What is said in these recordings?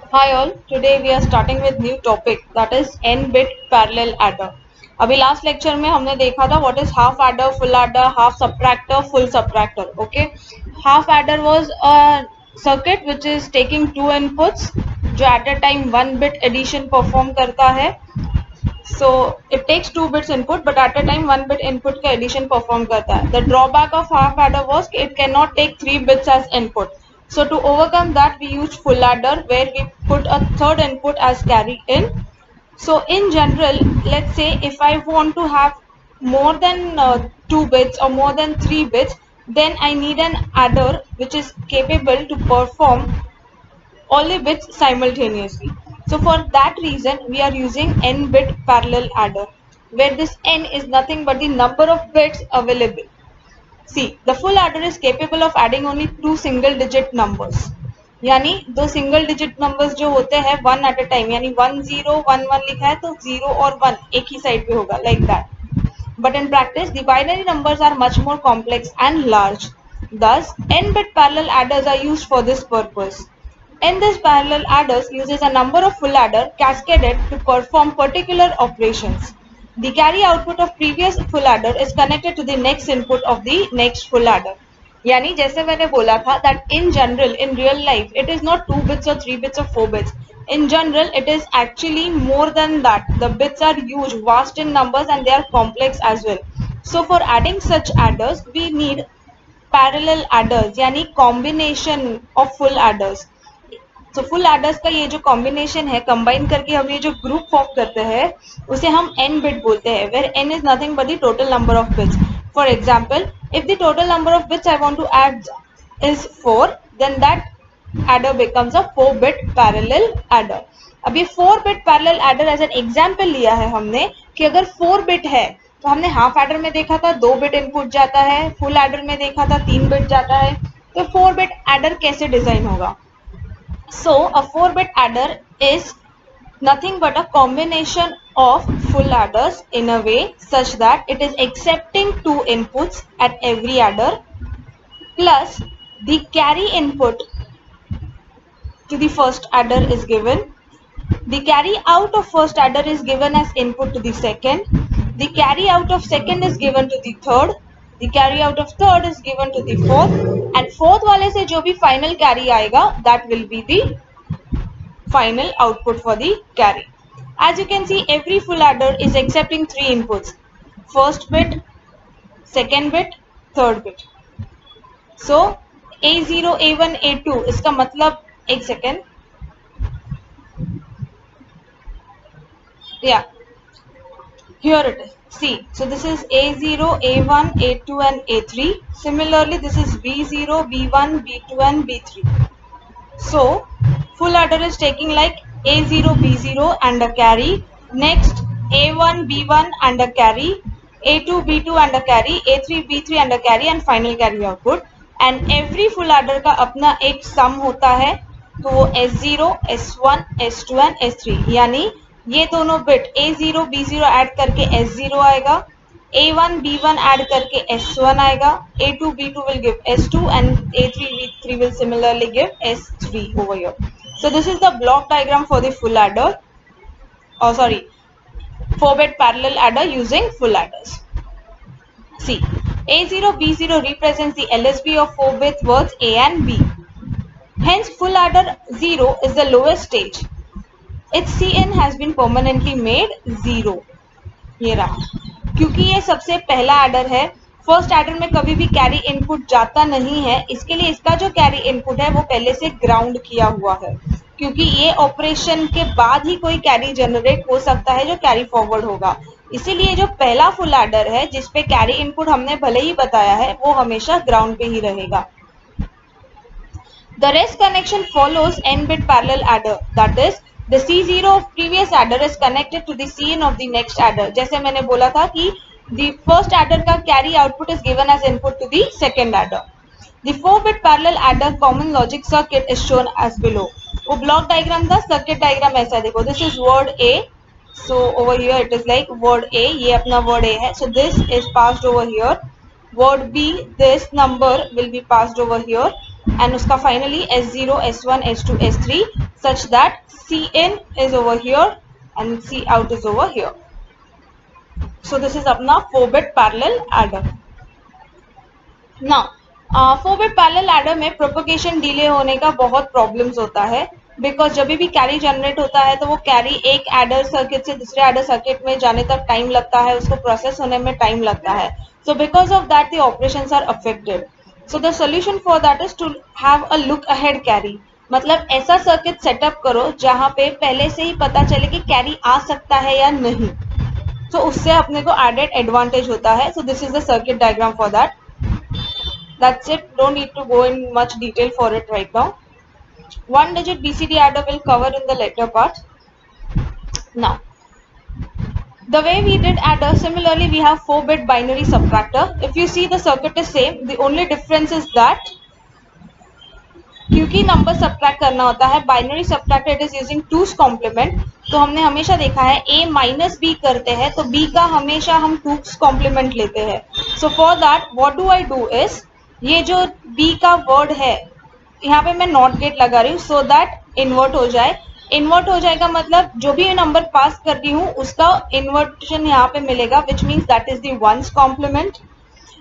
Hi all, today we are starting with new topic that is n-bit parallel adder. अभी last lecture में हमने देखा था what is half adder, full adder, half subtractor, full subtractor. Okay, half adder was a circuit which is taking two inputs जो at a time one bit addition perform करता है. So it takes two bits input but at a time one bit input का addition perform करता है. The drawback of half adder was कि it cannot take three bits as input. So to overcome that we use full adder where we put a third input as carry in. So in general, let's say if I want to have more than 2 bits or more than 3 bits, then I need an adder which is capable to perform all the bits simultaneously. So for that reason, we are using n-bit parallel adder, where this n is nothing but the number of bits available. See, the full adder is capable of adding only two single digit numbers. यानी दो single digit numbers जो होते हैं one at a time, यानी 1011 लिखा है तो 0 और 1 एक ही साइड पे होगा, like that. But in practice, the binary numbers are much more complex and large. Thus, n-bit parallel adders are used for this purpose. In this parallel adders uses a number of full adder cascaded to perform particular operations. The carry output of previous full adder is connected to the next input of the next full adder. यानी जैसे मैंने बोला था that in general in real life it is not 2 bits or 3 bits or 4 bits. In general it is actually more than that. The bits are huge, vast in numbers and they are complex as well. So for adding such adders we need parallel adders यानी combination of full adders. तो full aiders का ये जो combination है combine करके हम ये जो ग्रुप फॉर्म करते हैं उसे हम एन बिट बोलते हैं where N is nothing but the total number of bits. For example if the total number of bits I want to add is 4 then that adder becomes a 4 bit parallel adder. अब ये 4 bit parallel adder as an example लिया है हमने कि अगर 4 bit है तो हमने हाफ एडर में देखा था 2 बिट इनपुट जाता है, फुल एडर में देखा था 3 बिट जाता है. तो 4 बिट एडर कैसे डिजाइन होगा? So a 4-bit adder is nothing but a combination of full adders in a way such that it is accepting two inputs at every adder plus the carry input to the first adder is given. The carry out of first adder is given as input to the second. The carry out of second is given to the third. The carry out of third is given to the fourth. And fourth वाले से जो भी final carry आएगा that will be the final output for the carry. As you can see, every full adder is accepting three inputs: first bit, second bit, third bit. So A0, A1, A2 इसका मतलब एक second, yeah, here it is. See, so this is A0, A1, A2 and A3. Similarly, this is B0, B1, B2 and B3. So full adder is taking like A0, B0 and a carry. Next A1, B1 and a carry. A2, B2 and a carry. A3, B3 and a carry and final carry output. And every full adder का अपना एक sum होता है तो वो S0, S1, S2 and S3 यानी ये दोनों बिट A0, B0 ऐड करके S0 आएगा, A1, B1 ऐड करके S1 आएगा, A2, B2 will give S2 and A3, B3 will similarly give S3 over here. So this is the block diagram for the full adder. Oh sorry, 4-bit parallel adder using full adders. See, A0, B0 represents the LSB of 4-bit words A and B. Hence full adder 0 is the lowest stage. Its Cn has been permanently made 0. ये रहा, क्योंकि ये सबसे पहला adder है. First adder में कभी भी कैरी इनपुट जाता नहीं है, इसके लिए इसका जो कैरी इनपुट है वो पहले से ग्राउंड किया हुआ है, क्योंकि ये ऑपरेशन के बाद ही कोई कैरी जनरेट हो सकता है जो कैरी फॉरवर्ड होगा. इसीलिए जो पहला फुल एडर है जिसपे कैरी इनपुट हमने भले ही बताया है वो हमेशा ग्राउंड पे ही रहेगा. The rest connection follows n-bit parallel adder. That is, the C0 of previous adder is connected to the Cn of the next adder. जैसे मैंने बोला था कि the first adder का carry output is given as input to the second adder. The 4-bit parallel adder common logic circuit is shown as below. वो block diagram था, circuit diagram ऐसा देखो. This is word A. So over here it is like word A. ये अपना word A है. So this is passed over here. Word B, this number will be passed over here. And उसका finally S0, S1, S2, S3 such that C in is over here and C out is over here. So this is अपना 4-bit parallel adder. Now 4-bit parallel adder में propagation delay होने का बहुत problems होता है, because जब भी carry generate होता है तो वो कैरी एक एडर सर्किट से दूसरे एडर सर्किट में जाने तक टाइम लगता है, उसको प्रोसेस होने में टाइम लगता है. So because of that the operations are affected. So the solution for that is to have a look ahead carry. मतलब ऐसा सर्किट सेटअप करो जहां पे पहले से ही पता चले कि कैरी आ सकता है या नहीं. तो उससे अपने को एडेड एडवांटेज होता है. So this is the circuit diagram for that. That's it. Don't need to go in much detail for it right now. 1-digit BCD adder will cover in the later part. Now, the way we did adder, similarly we have 4-bit binary subtractor. If you see the circuit is same, the only difference is that क्योंकि number subtract करना होता है, binary subtractor it is using 2's complement. तो हमने हमेशा देखा है a minus B करते हैं तो b का हमेशा हम 2's कॉम्प्लीमेंट लेते हैं. So for that what do I do is, ये जो b का वर्ड है यहाँ पे मैं नॉट गेट लगा रही हूँ सो दैट इन्वर्ट हो जाए. इन्वर्ट हो जाएगा मतलब जो भी नंबर पास कर रही हूँ उसका इन्वर्टेशन यहाँ पे मिलेगा, which means that is the 1's complement.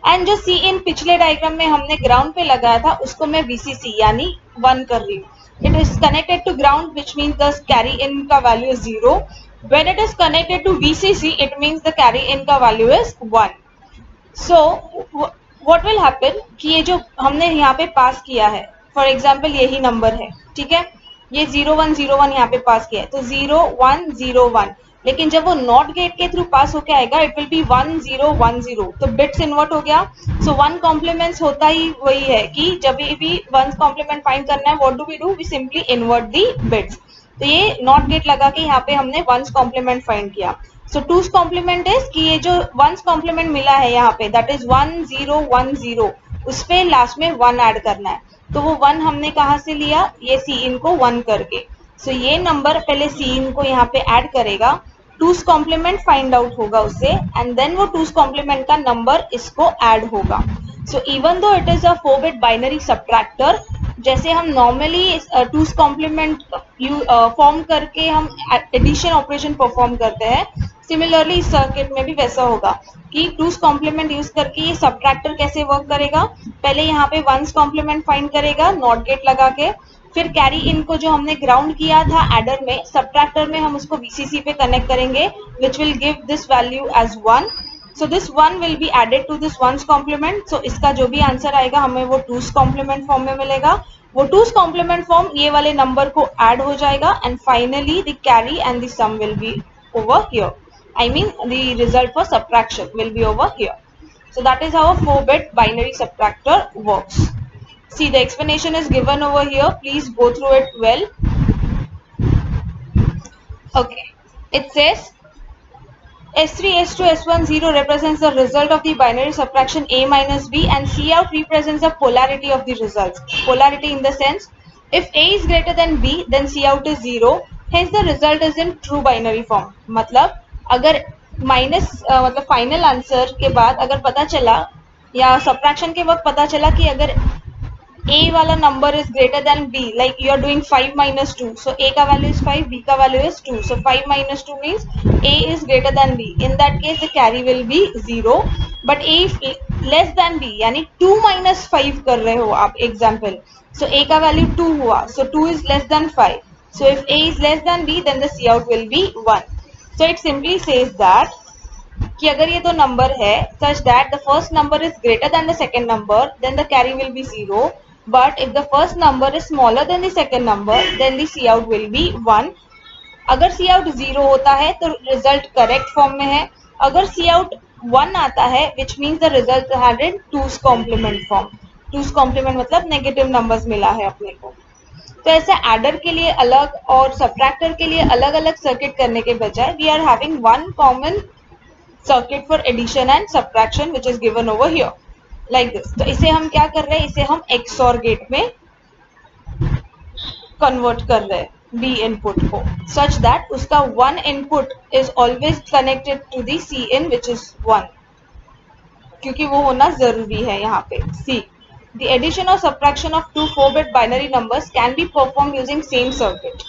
And जो सी इन पिछले डायग्राम में हमने ग्राउंड पे लगाया था उसको मैं VCC यानी 1 कर रही हूँ. It is connected to ground which means the carry in का value is 0. When it is connected to VCC it means the carry in का value is 1. So what will happen कि ये जो हमने यहाँ पे पास किया है, फॉर एग्जाम्पल यही नंबर है, ठीक है, ये 0101 यहाँ पे पास किया है तो 0101. लेकिन जब वो नॉट गेट के थ्रू पास होके आएगा इट विल बी 1010. तो बिट्स इन्वर्ट हो गया. सो 1 कॉम्प्लीमेंट्स होता ही वही है कि जब भी 1's कॉम्प्लीमेंट फाइंड करना है what do we simply invert the bits. तो ये नॉट गेट लगा के यहाँ पे हमने 1's कॉम्प्लीमेंट फाइंड किया. सो 2's कॉम्प्लीमेंट इज कि ये जो 1's कॉम्प्लीमेंट मिला है यहाँ पे दैट इज 1010, उस पे लास्ट में 1 ऐड करना है. तो वो 1 हमने कहाँ से लिया, ये सी इन को 1 करके. सो ये नंबर पहले सी इन को यहाँ पे ऐड करेगा, 2's कॉम्प्लीमेंट फाइंड आउट होगा उससे एंड देन वो 2's कॉम्प्लीमेंट का नंबर इसको ऐड होगा. So even though it is a 4-bit binary subtractor, जैसे हम नॉर्मली 2's कॉम्प्लीमेंट फॉर्म करके हम एडिशन ऑपरेशन परफॉर्म करते हैं, सिमिलरली इस सर्किट में भी वैसा होगा कि 2's कॉम्प्लीमेंट यूज करके ये सब्ट्रैक्टर कैसे वर्क करेगा. पहले यहाँ पे 1's कॉम्प्लीमेंट फाइंड करेगा नॉट गेट लगा के, फिर कैरी इन को जो हमने ग्राउंड किया था एडर में, सब्ट्रैक्टर में हम उसको VCC पे कनेक्ट करेंगे which will give this value as 1. So this 1 will be added to this 1's complement. So इसका जो भी आंसर आएगा हमें वो 2's कॉम्प्लीमेंट फॉर्म में मिलेगा. वो 2's कॉम्प्लीमेंट फॉर्म ये वाले नंबर को ऐड हो जाएगा and finally the carry and the sum will be over here. I mean the result for subtraction will be over here. So that is how a 4-bit binary subtractor works. See, the explanation is given over here. Please go through it well. Okay. It says S3, S2, S1, 0 represents the result of the binary subtraction A minus B and C out represents the polarity of the results. Polarity in the sense, if A is greater than B, then C out is 0. Hence the result is in true binary form. मतलब अगर minus मतलब final answer के बाद अगर पता चला या subtraction के वक्त पता चला कि अगर A वाला number is greater than B, like you are doing 5 minus 2, so A का वैल्यू इज 5, B का value is 2, so 5 minus 2 means A is greater than B. In that case the carry will be 0. But A less than B यानी 2 minus 5 कर रहे हो आप example, so A का value 2 हुआ, so 2 is less than 5. So if A is less than B then the C out will be 1. So it simply says that कि अगर ये दो नंबर है such that the first number is greater than the second number then the carry will be 0. But if the first number is smaller than the second number then the C out will be 1. अगर C out 0 होता है तो result correct form में है. अगर C out 1 आता है which means the result had in 2's complement form. 2's complement मतलब नेगेटिव नंबर्स मिला है अपने को. तो ऐसे एडर के लिए अलग और सब्ट्रैक्टर के लिए अलग अलग सर्किट करने के बजाय we are having one common circuit for addition and subtraction which is given over here like this. तो इसे हम क्या कर रहे हैं, इसे हम XOR गेट में कन्वर्ट कर रहे हैं B इनपुट को सच दैट उसका 1 input is always connected to the C in विच इज 1, क्योंकि वो होना जरूरी है यहाँ पे. C, the addition or subtraction of two 4-bit binary numbers can be performed using same circuit.